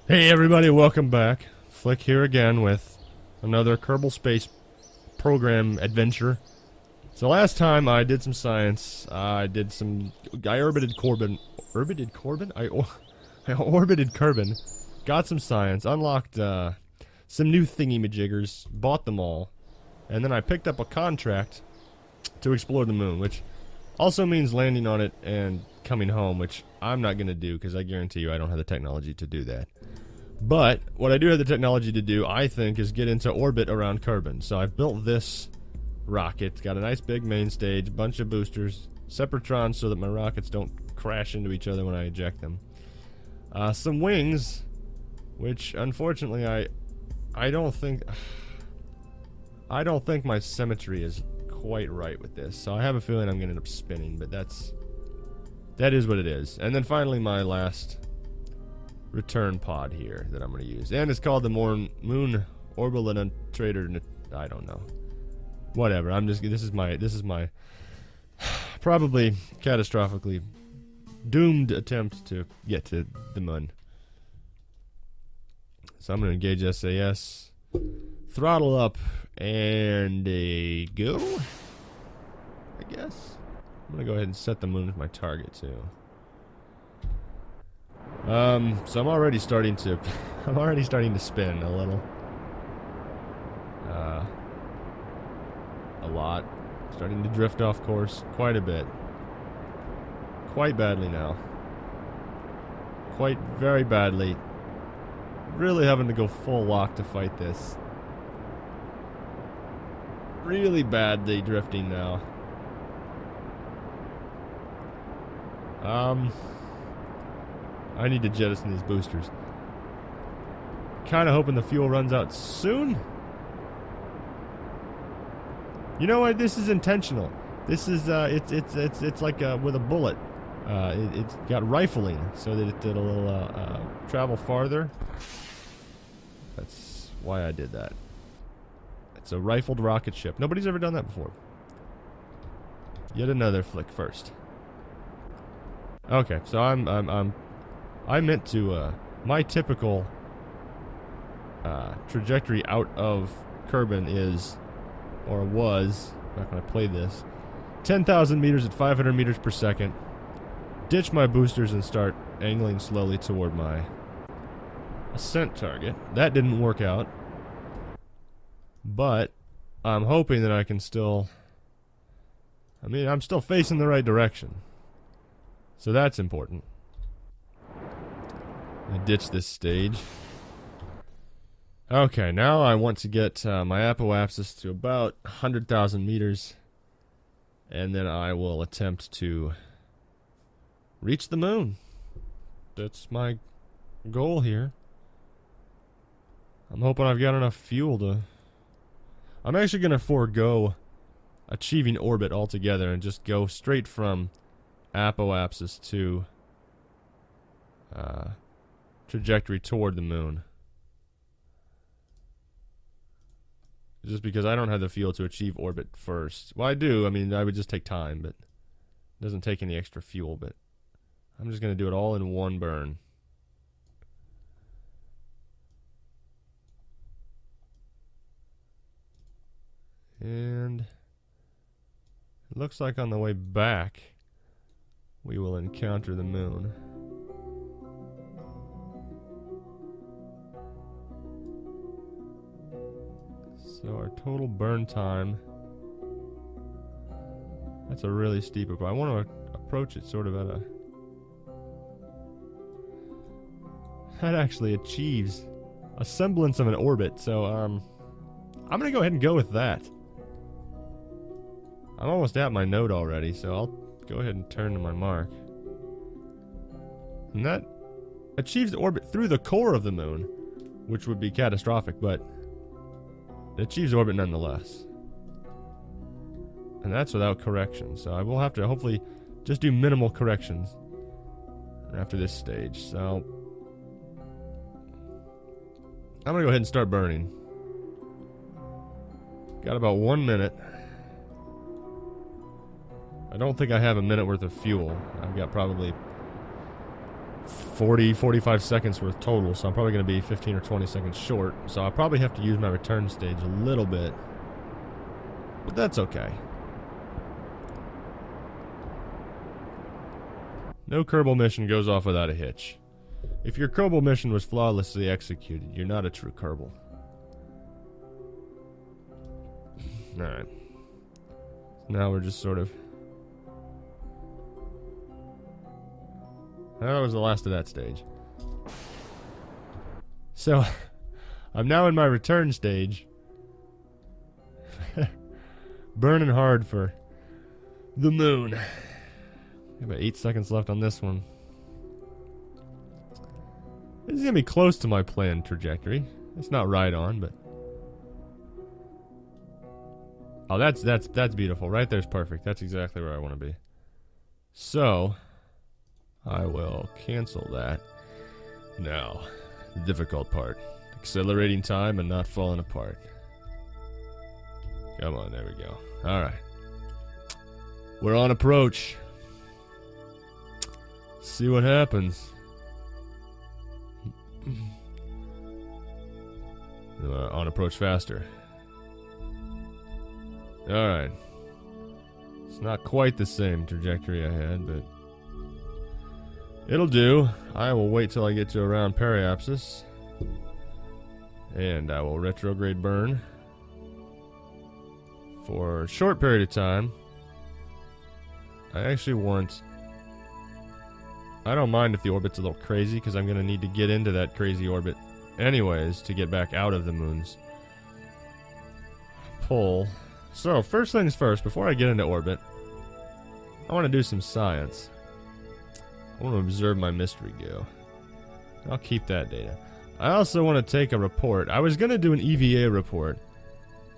Hey everybody, welcome back. Flick here again with another Kerbal Space Program adventure. So last time I did some science. I orbited Corbin. Orbited Corbin? I orbited Kerbin. Got some science. Unlocked some new thingy-majiggers. Bought them all. And then I picked up a contract to explore the moon, which also means landing on it and coming home, which I'm not going to do because I guarantee you I don't have the technology to do that. But what I do have the technology to do, I think, is get into orbit around Kerbin. So I've built this rocket. It's got a nice big main stage, bunch of boosters, separatrons so that my rockets don't crash into each other when I eject them. Some wings, which unfortunately I don't think my symmetry is quite right with this. So I have a feeling I'm going to end up spinning, but that is what it is. And then finally my last return pod here that I'm going to use. And it's called the Moon Orbital Trader. I don't know. Whatever. This is my probably catastrophically doomed attempt to get to the moon. So I'm going to engage SAS, throttle up, and go. I guess. I'm going to go ahead and set the moon as my target too. So I'm already starting to spin a little. A lot. Starting to drift off course quite a bit. Quite badly now. Quite very badly. Really having to go full lock to fight this. Really badly drifting now. I need to jettison these boosters. Kinda hoping the fuel runs out soon. You know what? This is intentional. This is it's like with a bullet. It's got rifling so that it'll travel farther. That's why I did that. It's a rifled rocket ship. Nobody's ever done that before. Yet another flick first. Okay, so I meant to my typical trajectory out of Kerbin is, or was, back when I played this, 10,000 meters at 500 meters per second. Ditch my boosters and start angling slowly toward my ascent target. That didn't work out, but I'm hoping that I can still. I mean, I'm still facing the right direction, so that's important. I ditch this stage. Okay, now I want to get my apoapsis to about 100,000 meters, and then I will attempt to reach the moon. That's my goal here. I'm hoping I've got enough fuel to. I'm actually going to forego achieving orbit altogether and just go straight from apoapsis to trajectory toward the moon. Just because I don't have the fuel to achieve orbit first. Well, I do. I mean, I would just take time, but it doesn't take any extra fuel. But I'm just going to do it all in one burn. And it looks like on the way back, we will encounter the moon. So our total burn time, that's a really steep approach. I want to approach it sort of at a. That actually achieves a semblance of an orbit, so I'm going to go ahead and go with that. I'm almost at my node already, so I'll go ahead and turn to my mark. And that achieves orbit through the core of the moon, which would be catastrophic, but it achieves orbit nonetheless. And that's without correction, so I will have to hopefully just do minimal corrections after this stage. So I'm going to go ahead and start burning. Got about 1 minute. I don't think I have a minute worth of fuel. I've got probably 45 seconds worth total, so I'm probably going to be 15 or 20 seconds short. So I'll probably have to use my return stage a little bit. But that's okay. No Kerbal mission goes off without a hitch. If your Kerbal mission was flawlessly executed, you're not a true Kerbal. Alright. Now we're just sort of... That was the last of that stage. So, I'm now in my return stage. Burning hard for the moon. About 8 seconds left on this one. This is gonna be close to my planned trajectory. It's not right on, but... Oh, that's beautiful. Right there's perfect. That's exactly where I want to be. So... I will cancel that. Now, the difficult part. Accelerating time and not falling apart. Come on, there we go. Alright. We're on approach. See what happens. On approach faster. Alright. It's not quite the same trajectory I had, but... it'll do. I will wait till I get to around periapsis. And I will retrograde burn. For a short period of time. I actually want... I don't mind if the orbit's a little crazy, because I'm going to need to get into that crazy orbit anyways to get back out of the moon's pull. So, first things first, before I get into orbit, I want to do some science. I want to observe my mystery goo. I'll keep that data. I also want to take a report. I was going to do an EVA report,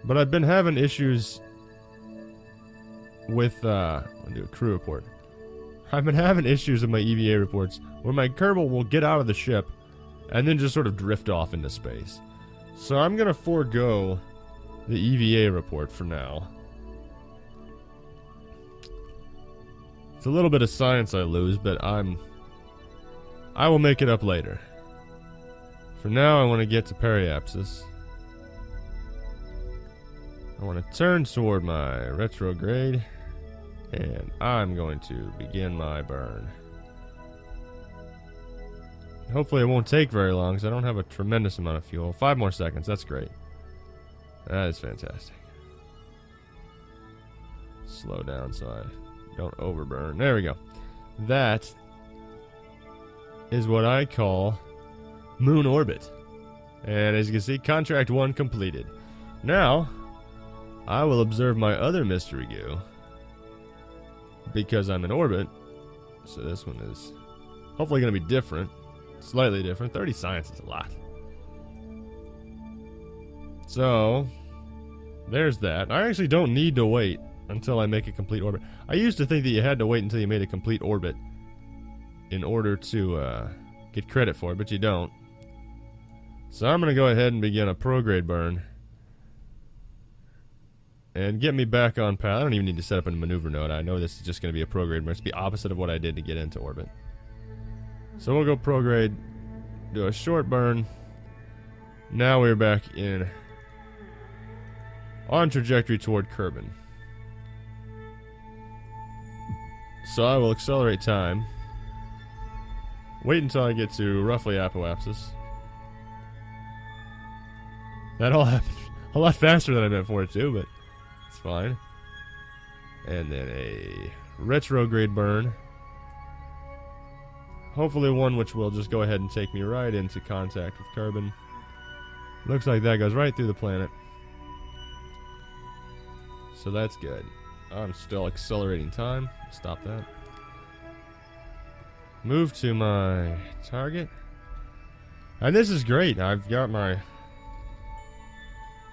but I've been having issues with, I'll do a crew report. I've been having issues with my EVA reports where my Kerbal will get out of the ship and then just sort of drift off into space. So I'm going to forego the EVA report for now. It's a little bit of science I lose, but I will make it up later. For now, I want to get to periapsis. I want to turn toward my retrograde, and I'm going to begin my burn. Hopefully it won't take very long, because I don't have a tremendous amount of fuel. 5 more seconds, that's great. That is fantastic. Slow down so I don't overburn. There we go. That is what I call moon orbit. And as you can see, contract 1 completed. Now, I will observe my other mystery goo. Because I'm in orbit. So this one is hopefully going to be different. Slightly different. 30 science is a lot. So, there's that. I actually don't need to wait until I make a complete orbit. I used to think that you had to wait until you made a complete orbit in order to get credit for it, but you don't. So I'm going to go ahead and begin a prograde burn. And get me back on path. I don't even need to set up a maneuver node. I know this is just going to be a prograde burn. It's the opposite of what I did to get into orbit. So we'll go prograde, do a short burn. Now we're back in on trajectory toward Kerbin. So I will accelerate time. Wait until I get to roughly apoapsis. That all happened a lot faster than I meant for it to, but it's fine. And then a retrograde burn. Hopefully one which will just go ahead and take me right into contact with Kerbin. Looks like that goes right through the planet. So that's good. I'm still accelerating time. Stop that. Move to my target. And this is great. I've got my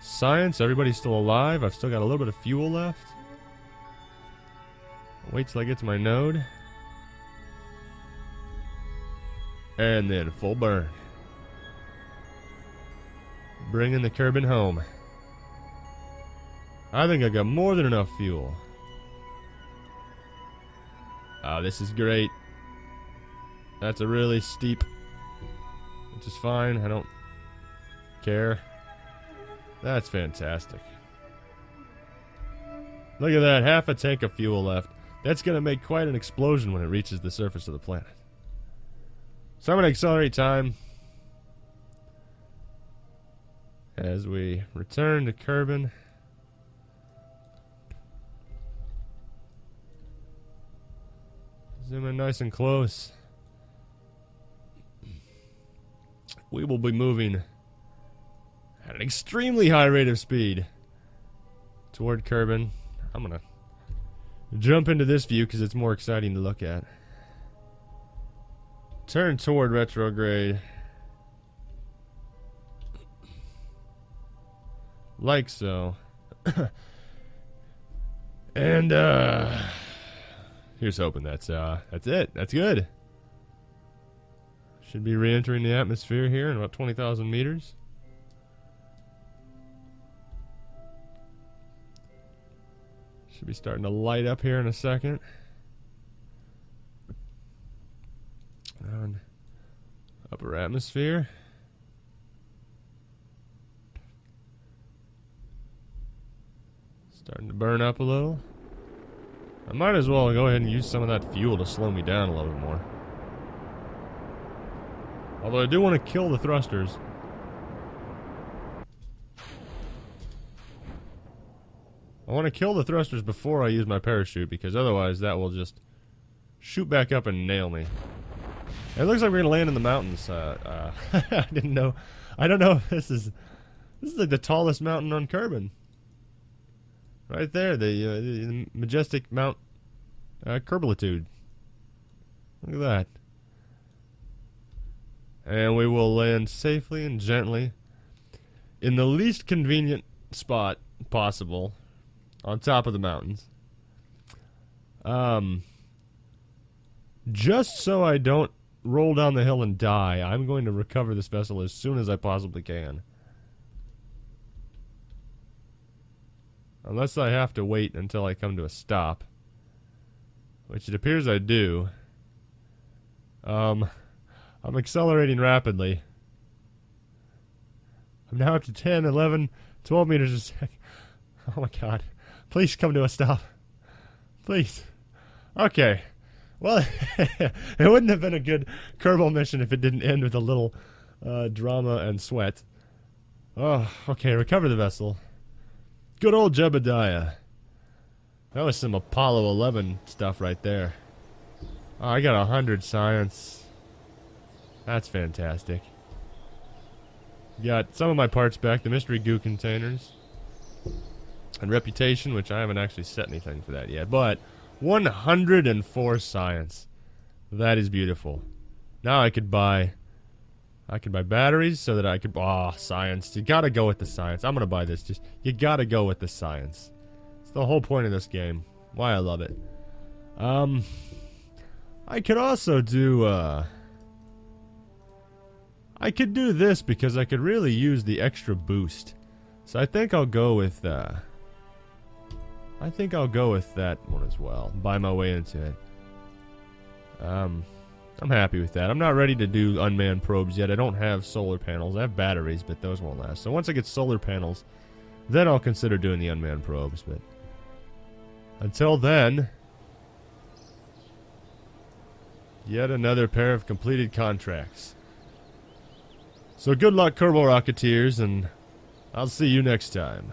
science. Everybody's still alive. I've still got a little bit of fuel left. Wait till I get to my node. And then full burn. Bringing the Kerbin home. I think I got more than enough fuel. Oh, this is great. That's a really steep, which is fine. I don't care. That's fantastic. Look at that, half a tank of fuel left. That's going to make quite an explosion when it reaches the surface of the planet. So I'm going to accelerate time as we return to Kerbin. Zoom in nice and close. We will be moving at an extremely high rate of speed toward Kerbin. I'm going to jump into this view because it's more exciting to look at. Turn toward retrograde. Like so. And here's hoping that's it. That's good. Should be re-entering the atmosphere here in about 20,000 meters. Should be starting to light up here in a second. On upper atmosphere. Starting to burn up a little. I might as well go ahead and use some of that fuel to slow me down a little bit more. Although I do want to kill the thrusters. I want to kill the thrusters before I use my parachute, because otherwise that will just shoot back up and nail me. It looks like we're gonna land in the mountains. I didn't know. I don't know if this is like the tallest mountain on Kerbin. Right there, the majestic Mount Kerbalitude. Look at that. And we will land safely and gently in the least convenient spot possible on top of the mountains. Just so I don't roll down the hill and die, I'm going to recover this vessel as soon as I possibly can. Unless I have to wait until I come to a stop. Which it appears I do. I'm accelerating rapidly. I'm now up to 10, 11, 12 meters a second. Oh my god. Please come to a stop. Please. Okay. Well, it wouldn't have been a good Kerbal mission if it didn't end with a little drama and sweat. Oh, okay, recover the vessel. Good old Jebediah. That was some Apollo 11 stuff right there. Oh, I got 100 science. That's fantastic. Got some of my parts back, the mystery goo containers. And reputation, which I haven't actually set anything for that yet. But 104 science. That is beautiful. Now I could buy batteries so that I could... Oh, science. You gotta go with the science. I'm gonna buy this. Just, you gotta go with the science. It's the whole point of this game. Why I love it. I could also do, I could do this because I could really use the extra boost. So I think I'll go with, that one as well. Buy my way into it. I'm happy with that. I'm not ready to do unmanned probes yet. I don't have solar panels. I have batteries, but those won't last. So once I get solar panels, then I'll consider doing the unmanned probes. But until then, yet another pair of completed contracts. So good luck, Kerbal Rocketeers, and I'll see you next time.